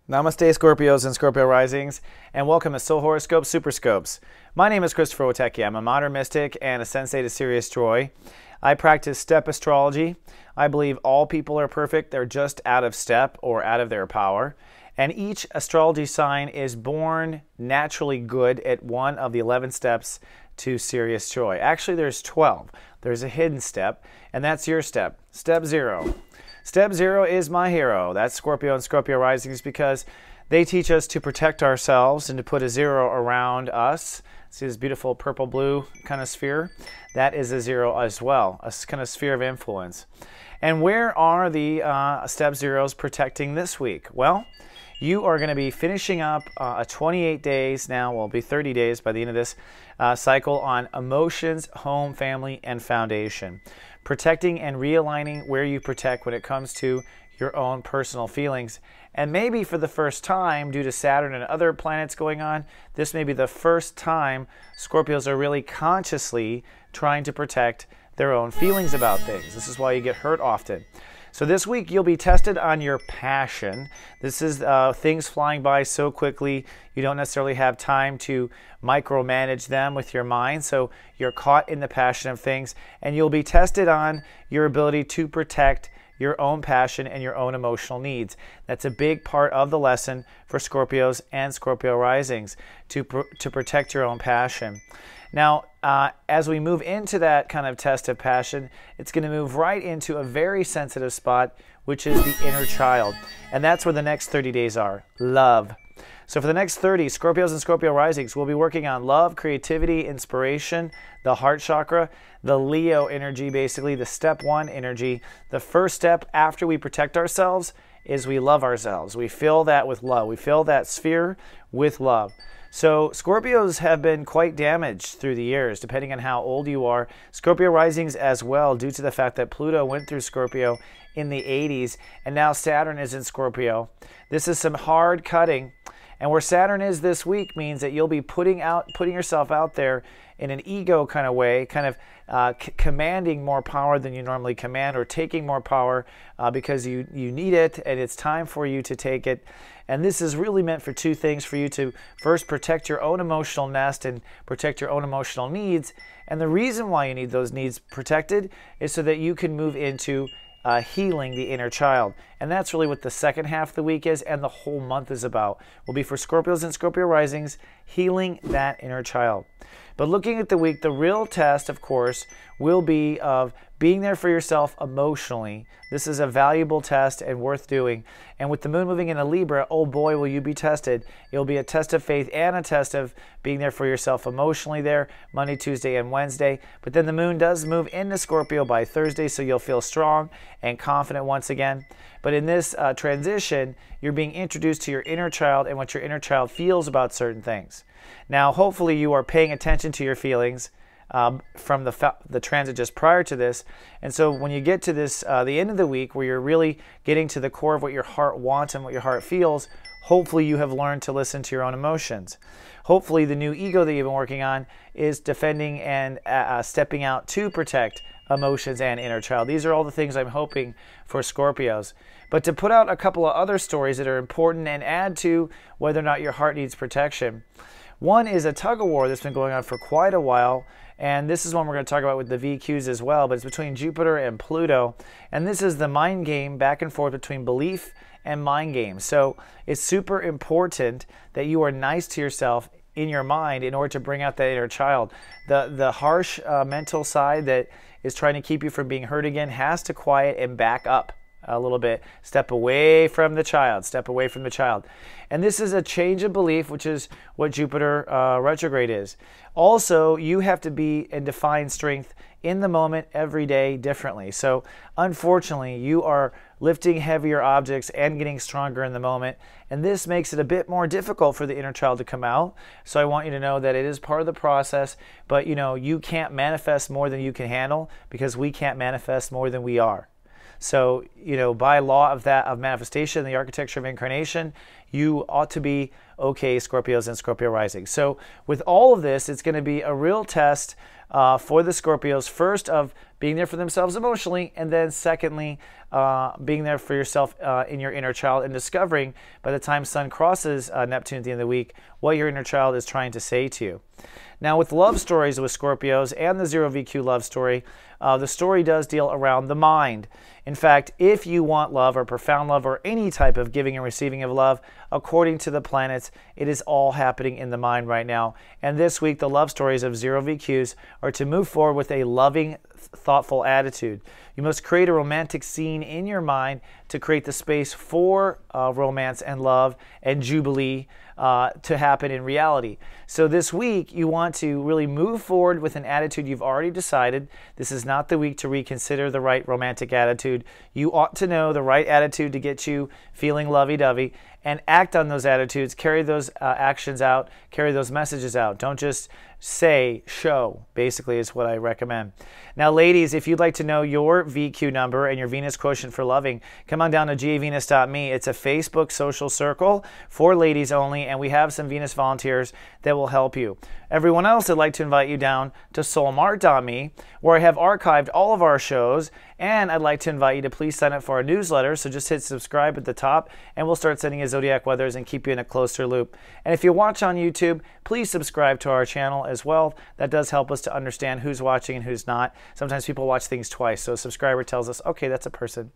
Namaste, Scorpios and Scorpio Risings, and welcome to Soul Horoscope Super Scopes. My name is Christopher Witecki. I'm a modern mystic and a sensei to serious joy. I practice step astrology. I believe all people are perfect. They're just out of step or out of their power. And each astrology sign is born naturally good at one of the 11 steps to serious joy. Actually, there's 12. There's a hidden step, and that's your step, step 0. Step 0 is my hero. That's Scorpio and Scorpio Risings because they teach us to protect ourselves and to put a 0 around us. See this beautiful purple-blue kind of sphere? That is a 0 as well, a kind of sphere of influence. And where are the step 0s protecting this week? Well, you are going to be finishing up a 28 days now, well, it'll be 30 days by the end of this cycle on emotions, home, family, and foundation. Protecting and realigning where you protect when it comes to your own personal feelings. And maybe for the first time, due to Saturn and other planets going on, this may be the first time Scorpios are really consciously trying to protect their own feelings about things. This is why you get hurt often. So this week you'll be tested on your passion. This is things flying by so quickly you don't necessarily have time to micromanage them with your mind. So you're caught in the passion of things, and you'll be tested on your ability to protect your own passion and your own emotional needs. That's a big part of the lesson for Scorpios and Scorpio Risings, to protect your own passion. Now, as we move into that kind of test of passion, it's going to move right into a very sensitive spot, which is the inner child. And that's where the next 30 days are, love. So for the next 30, Scorpios and Scorpio Risings will be working on love, creativity, inspiration, the heart chakra, the Leo energy, basically the step 1 energy. The first step after we protect ourselves is we love ourselves. We fill that with love. We fill that sphere with love. So Scorpios have been quite damaged through the years, depending on how old you are. Scorpio Risings as well, due to the fact that Pluto went through Scorpio in the 80s, and now Saturn is in Scorpio. This is some hard cutting. And where Saturn is this week means that you'll be putting yourself out there in an ego kind of way, kind of commanding more power than you normally command, or taking more power because you need it and it's time for you to take it. And this is really meant for two things: for you to first protect your own emotional nest and protect your own emotional needs. And the reason why you need those needs protected is so that you can move into healing the inner child. And that's really what the second half of the week is, and the whole month is about. Will be for Scorpios and Scorpio Risings, healing that inner child. But looking at the week, the real test, of course, will be of being there for yourself emotionally. This is a valuable test and worth doing. And with the moon moving into Libra, oh boy, will you be tested. It'll be a test of faith and a test of being there for yourself emotionally there, Monday, Tuesday, and Wednesday. But then the moon does move into Scorpio by Thursday, so you'll feel strong and confident once again. But in this transition, you're being introduced to your inner child and what your inner child feels about certain things. Now, hopefully you are paying attention to your feelings from the transit just prior to this. And so when you get to this, the end of the week, where you're really getting to the core of what your heart wants and what your heart feels, hopefully you have learned to listen to your own emotions. Hopefully the new ego that you've been working on is defending and stepping out to protect emotions and inner child. These are all the things I'm hoping for Scorpios. But to put out a couple of other stories that are important and add to whether or not your heart needs protection. One is a tug-of-war that's been going on for quite a while, and this is one we're going to talk about with the VQs as well, but it's between Jupiter and Pluto, and this is the mind game back and forth between belief and mind game. So it's super important that you are nice to yourself in your mind in order to bring out that inner child. The harsh mental side that is trying to keep you from being hurt again has to quiet and back up a little bit. Step away from the child. Step away from the child. And this is a change of belief, which is what Jupiter retrograde is. Also, you have to be and define strength in the moment every day differently. So unfortunately, you are lifting heavier objects and getting stronger in the moment. And this makes it a bit more difficult for the inner child to come out. So I want you to know that it is part of the process, but you can't manifest more than you can handle, because we can't manifest more than we are. So, by law of manifestation, the architecture of incarnation, you ought to be okay, Scorpios and Scorpio Rising. So with all of this, it's going to be a real test for the Scorpios, first of being there for themselves emotionally, and then secondly, being there for yourself in your inner child and discovering by the time Sun crosses Neptune at the end of the week what your inner child is trying to say to you. Now, with love stories with Scorpios and the Zero VQ love story, the story does deal around the mind. In fact, if you want love or profound love or any type of giving and receiving of love, according to the planets, it is all happening in the mind right now. And this week, the love stories of Zero VQs are to move forward with a loving, thoughtful attitude. You must create a romantic scene in your mind to create the space for romance and love and jubilee to happen in reality. So this week, you want to really move forward with an attitude you've already decided. This is not the week to reconsider the right romantic attitude. You ought to know the right attitude to get you feeling lovey-dovey and act on those attitudes, carry those actions out, carry those messages out. Don't just say, show, basically is what I recommend. Now, ladies, if you'd like to know your VQ number and your Venus quotient for loving, come on down to gavenus.me. It's a Facebook social circle for ladies only, and we have some Venus volunteers that will help you. Everyone else, I'd like to invite you down to soulmart.me, where I have archived all of our shows, and I'd like to invite you to please sign up for our newsletter. So just hit subscribe at the top, and we'll start sending you zodiac weathers and keep you in a closer loop. And if you watch on YouTube, please subscribe to our channel as well. That does help us to understand who's watching and who's not. Sometimes people watch things twice, so a subscriber tells us, okay, that's a person.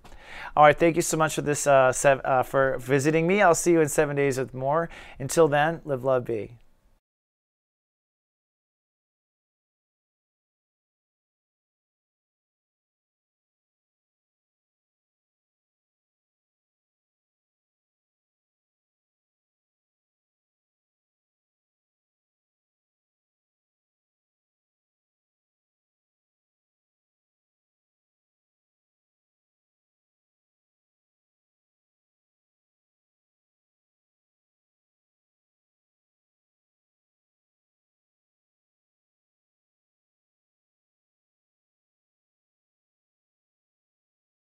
All right, thank you so much for this for visiting me. I'll see you in 7 days with more. Until then, live, love, be.